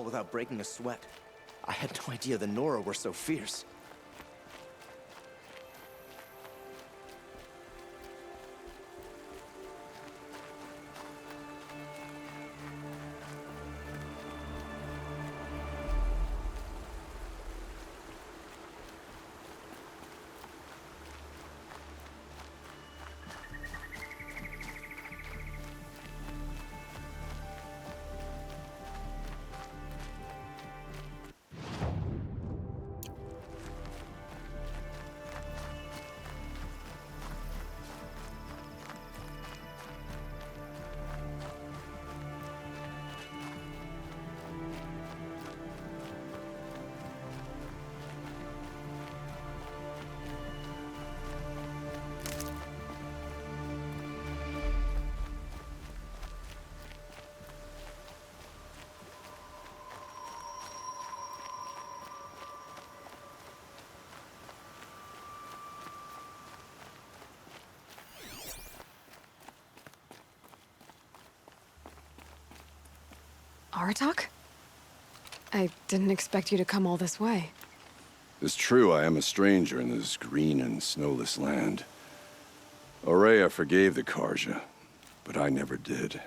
all without breaking a sweat. I had no idea the Nora were so fierce. Aratak? I didn't expect you to come all this way. It's true I am a stranger in this green and snowless land. Aurea forgave the Karja, but I never did.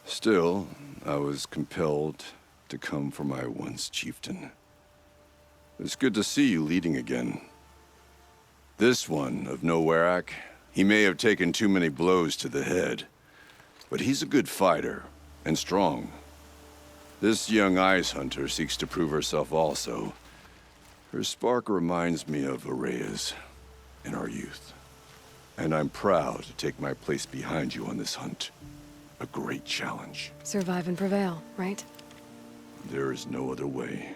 Still, I was compelled to come for my once chieftain. It's good to see you leading again. This one of Nowarak, he may have taken too many blows to the head, but he's a good fighter, and strong. This young ice hunter seeks to prove herself also. Her spark reminds me of Aurea's in our youth. And I'm proud to take my place behind you on this hunt. A great challenge. Survive and prevail, right? There is no other way.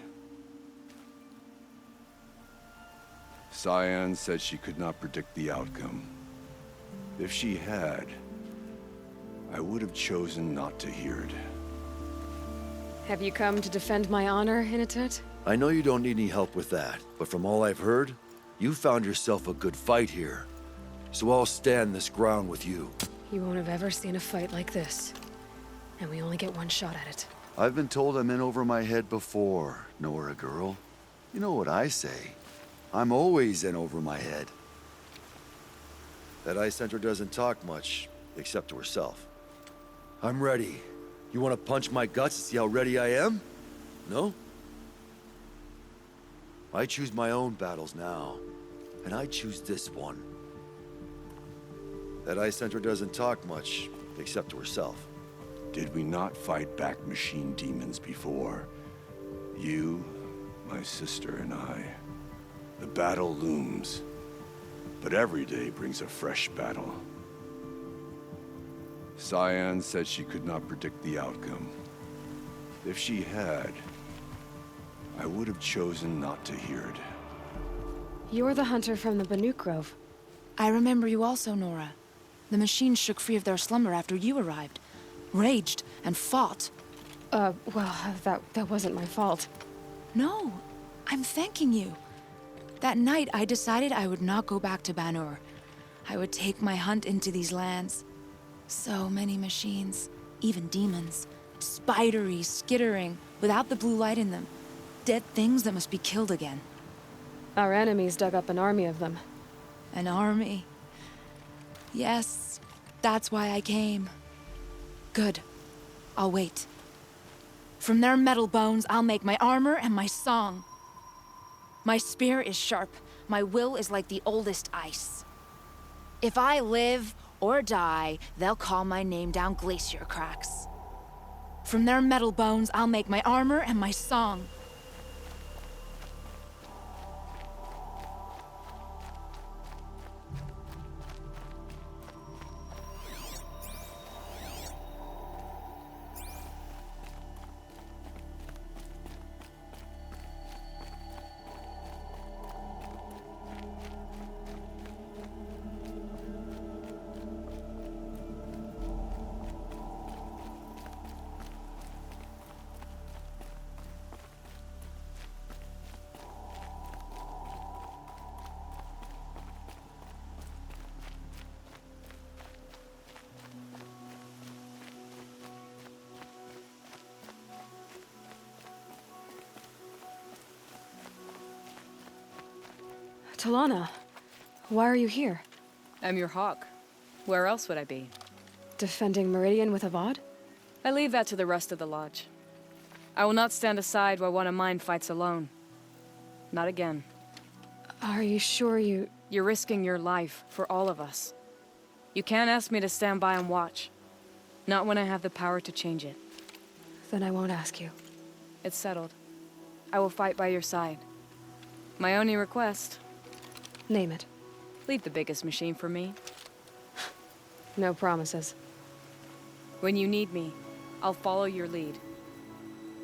Cyan said she could not predict the outcome. If she had, I would have chosen not to hear it. Have you come to defend my honor, Inatut? I know you don't need any help with that, but from all I've heard, you found yourself a good fight here. So I'll stand this ground with you. You won't have ever seen a fight like this. And we only get one shot at it. I've been told I'm in over my head before, Nora girl. You know what I say. I'm always in over my head. That Ice Center doesn't talk much, except to herself. I'm ready. You want to punch my guts to see how ready I am? No? I choose my own battles now, and I choose this one. That Ice Center doesn't talk much, except to herself. Did we not fight back machine demons before? You, my sister, and I. The battle looms, but every day brings a fresh battle. Cyan said she could not predict the outcome. If she had, I would have chosen not to hear it. You're the hunter from the Banuk Grove. I remember you also, Nora. The machines shook free of their slumber after you arrived. Raged and fought. Well, that wasn't my fault. No, I'm thanking you. That night, I decided I would not go back to Banur. I would take my hunt into these lands. So many machines, even demons. Spidery, skittering, without the blue light in them. Dead things that must be killed again. Our enemies dug up an army of them. An army. Yes, that's why I came. Good. I'll wait. From their metal bones, I'll make my armor and my song. My spear is sharp. My will is like the oldest ice. If I live or die, they'll call my name down glacier cracks. From their metal bones, I'll make my armor and my song. Talana, why are you here? I'm your hawk. Where else would I be? Defending Meridian with Avad? I leave that to the rest of the Lodge. I will not stand aside while one of mine fights alone. Not again. Are you sure you... You're risking your life for all of us. You can't ask me to stand by and watch. Not when I have the power to change it. Then I won't ask you. It's settled. I will fight by your side. My only request, Name it. leave the biggest machine for me. No promises. When you need me, I'll follow your lead.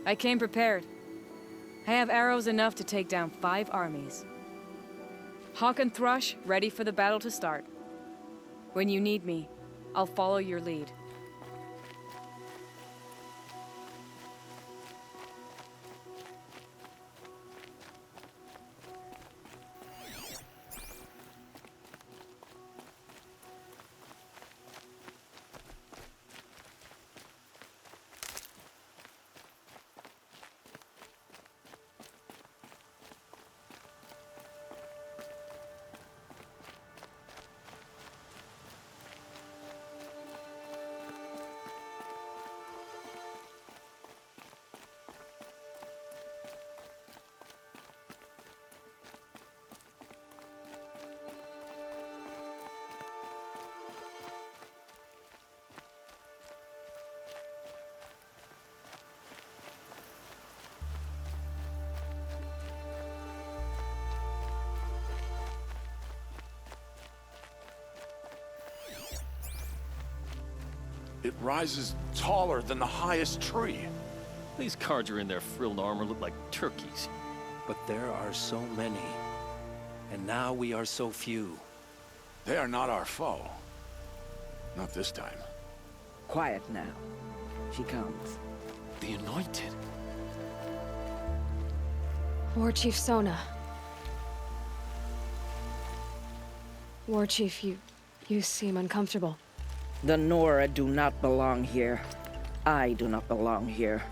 I came prepared. I have arrows enough to take down 5 armies. Hawk and Thrush, ready for the battle to start. When you need me, I'll follow your lead. It rises taller than the highest tree. These Carja in their frilled armor look like turkeys. But there are so many. And now we are so few. They are not our foe. Not this time. Quiet now. She comes. The Anointed. War Chief Sona. War Chief, you seem uncomfortable. The Nora do not belong here. I do not belong here.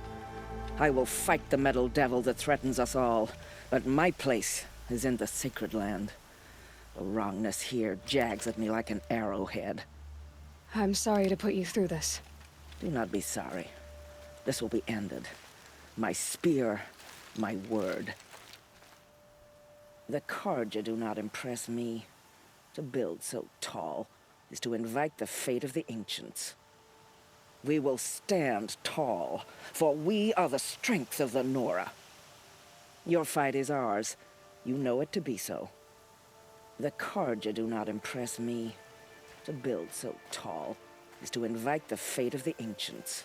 I will fight the metal devil that threatens us all, but my place is in the sacred land. The wrongness here jags at me like an arrowhead. I'm sorry to put you through this. Do not be sorry. This will be ended. My spear, my word. The Carja do not impress me. To build so tall is to invite the fate of the ancients. We will stand tall, for we are the strength of the Nora. Your fight is ours. You know it to be so. The Carja do not impress me. To build so tall is to invite the fate of the ancients.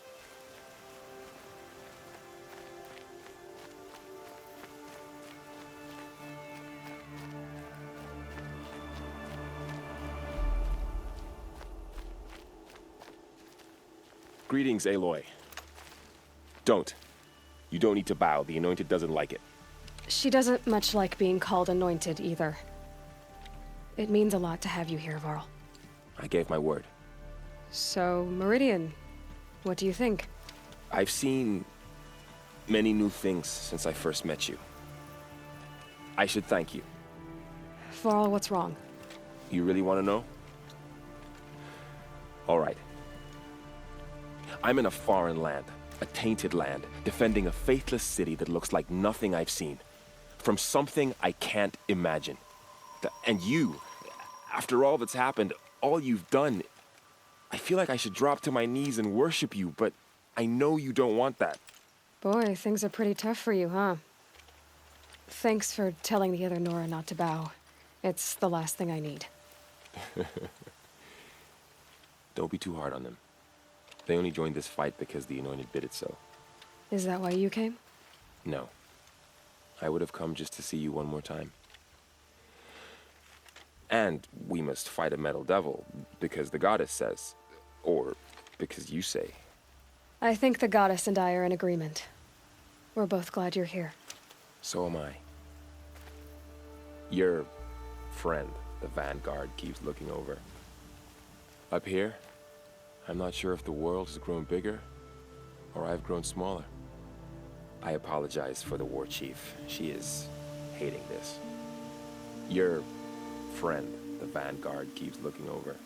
Greetings, Aloy. Don't. You don't need to bow. The Anointed doesn't like it. She doesn't much like being called Anointed, either. It means a lot to have you here, Varl. I gave my word. So, Meridian, what do you think? I've seen many new things since I first met you. I should thank you. Varl, what's wrong? You really want to know? All right. I'm in a foreign land, a tainted land, defending a faithless city that looks like nothing I've seen. From something I can't imagine. And you, after all that's happened, all you've done, I feel like I should drop to my knees and worship you, but I know you don't want that. Boy, things are pretty tough for you, huh? Thanks for telling the other Nora not to bow. It's the last thing I need. Don't be too hard on them. They only joined this fight because the Anointed bid it so. Is that why you came? No. I would have come just to see you one more time. And we must fight a metal devil, because the goddess says. Or because you say. I think the goddess and I are in agreement. We're both glad you're here. So am I. Your friend, the Vanguard, keeps looking over. Up here, I'm not sure if the world has grown bigger, or I've grown smaller. I apologize for the War Chief. She is hating this. Your friend, the Vanguard, keeps looking over.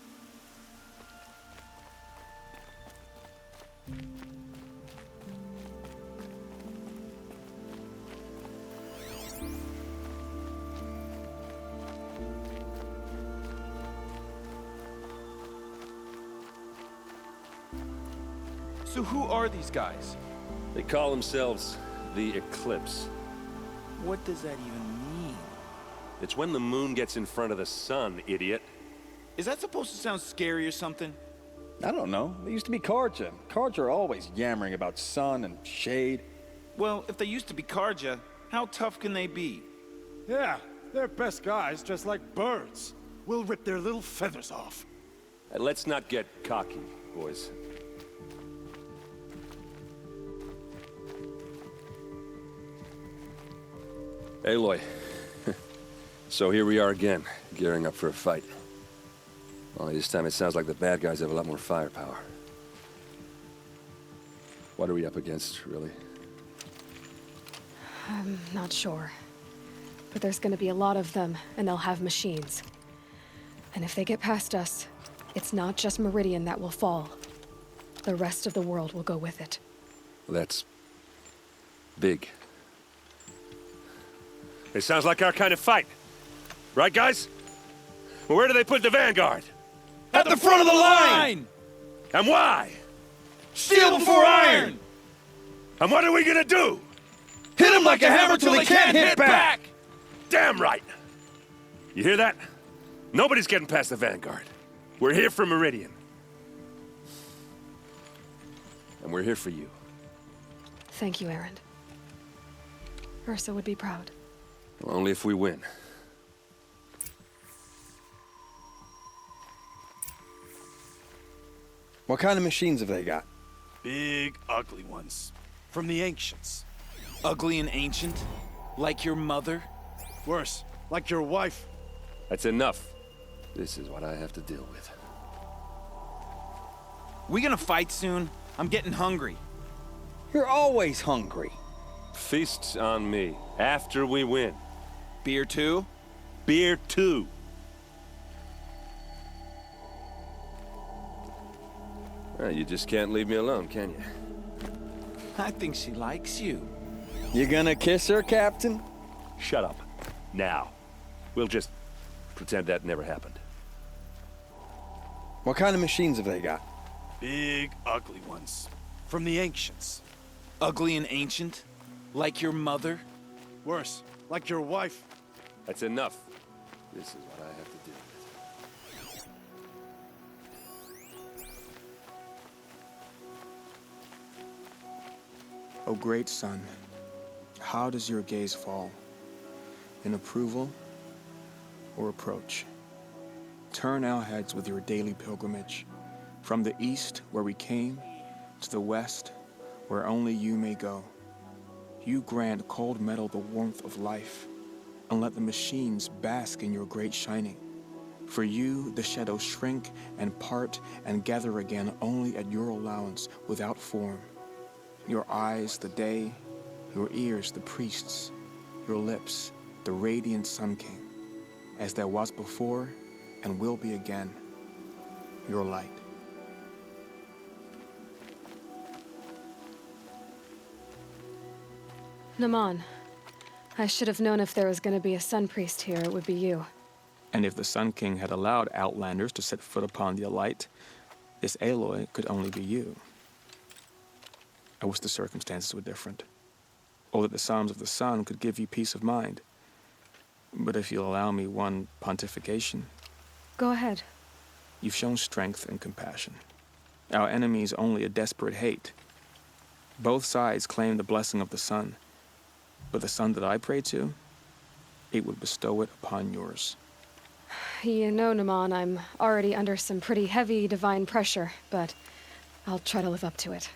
So who are these guys? They call themselves the Eclipse. What does that even mean? It's when the moon gets in front of the sun, idiot. Is that supposed to sound scary or something? I don't know. They used to be Karja. Karja are always yammering about sun and shade. Well, if they used to be Karja, how tough can they be? Yeah, they're best guys dressed like birds. We'll rip their little feathers off. Let's not get cocky, boys. Aloy. So here we are again, gearing up for a fight. Only this time it sounds like the bad guys have a lot more firepower. What are we up against, really? I'm not sure. But there's gonna be a lot of them, and they'll have machines. And if they get past us, it's not just Meridian that will fall. The rest of the world will go with it. Well, that's big. It sounds like our kind of fight. Right, guys? Well, where do they put the Vanguard? At the front of the line! And why? Steel before iron! And what are we gonna do? Hit him like a hammer till he can't hit back! Damn right! You hear that? Nobody's getting past the Vanguard. We're here for Meridian. And we're here for you. Thank you, Erend. Ursa would be proud. Well, only if we win. What kind of machines have they got? Big, ugly ones. From the ancients. Ugly and ancient? Like your mother? Worse, like your wife. That's enough. This is what I have to deal with. We gonna fight soon? I'm getting hungry. You're always hungry. Feasts on me, after we win. Beer too? Beer too. Well, you just can't leave me alone, can you? I think she likes you. You gonna kiss her, Captain? Shut up. Now. We'll just pretend that never happened. What kind of machines have they got? Big, ugly ones. From the ancients. Ugly and ancient? Like your mother? Worse, like your wife. That's enough. This is what I have to deal with. O great sun, how does your gaze fall? In approval or approach? Turn our heads with your daily pilgrimage, from the east where we came, to the west where only you may go. You grant cold metal the warmth of life, and let the machines bask in your great shining. For you, the shadows shrink and part and gather again only at your allowance without form. Your eyes, the day, your ears, the priests, your lips, the radiant Sun King, as there was before and will be again, your light. Naman, I should have known if there was going to be a Sun Priest here, it would be you. And if the Sun King had allowed outlanders to set foot upon the Alight, this Aloy could only be you. I wish the circumstances were different, or that the Psalms of the Sun could give you peace of mind. But if you'll allow me one pontification... Go ahead. You've shown strength and compassion. Our enemies only a desperate hate. Both sides claim the blessing of the sun, but the sun that I pray to, it would bestow it upon yours. You know, Naman, I'm already under some pretty heavy divine pressure, but I'll try to live up to it.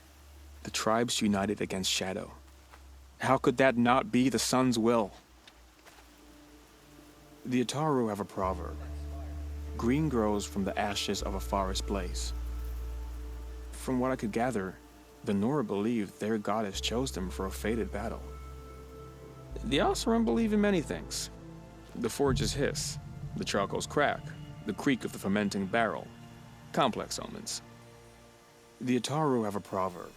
The tribes united against Shadow. How could that not be the sun's will? The Ataru have a proverb. Green grows from the ashes of a forest blaze. From what I could gather, the Nora believe their goddess chose them for a fated battle. The Oseram believe in many things. The forges hiss, the charcoals crack, the creak of the fermenting barrel. Complex omens. The Ataru have a proverb.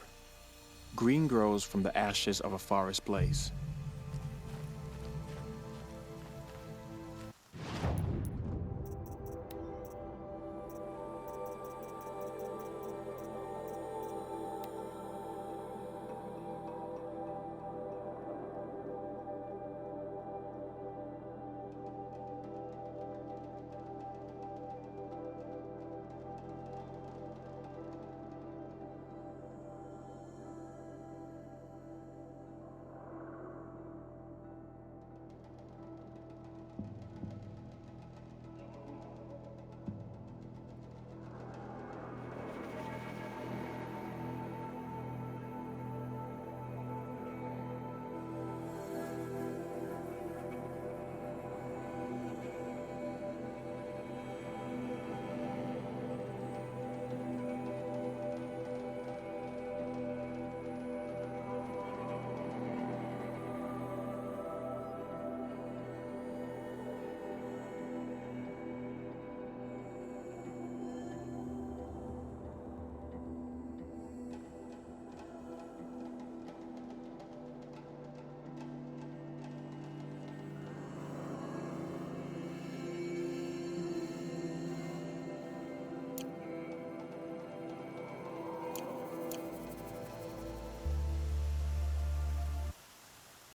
Green grows from the ashes of a forest blaze.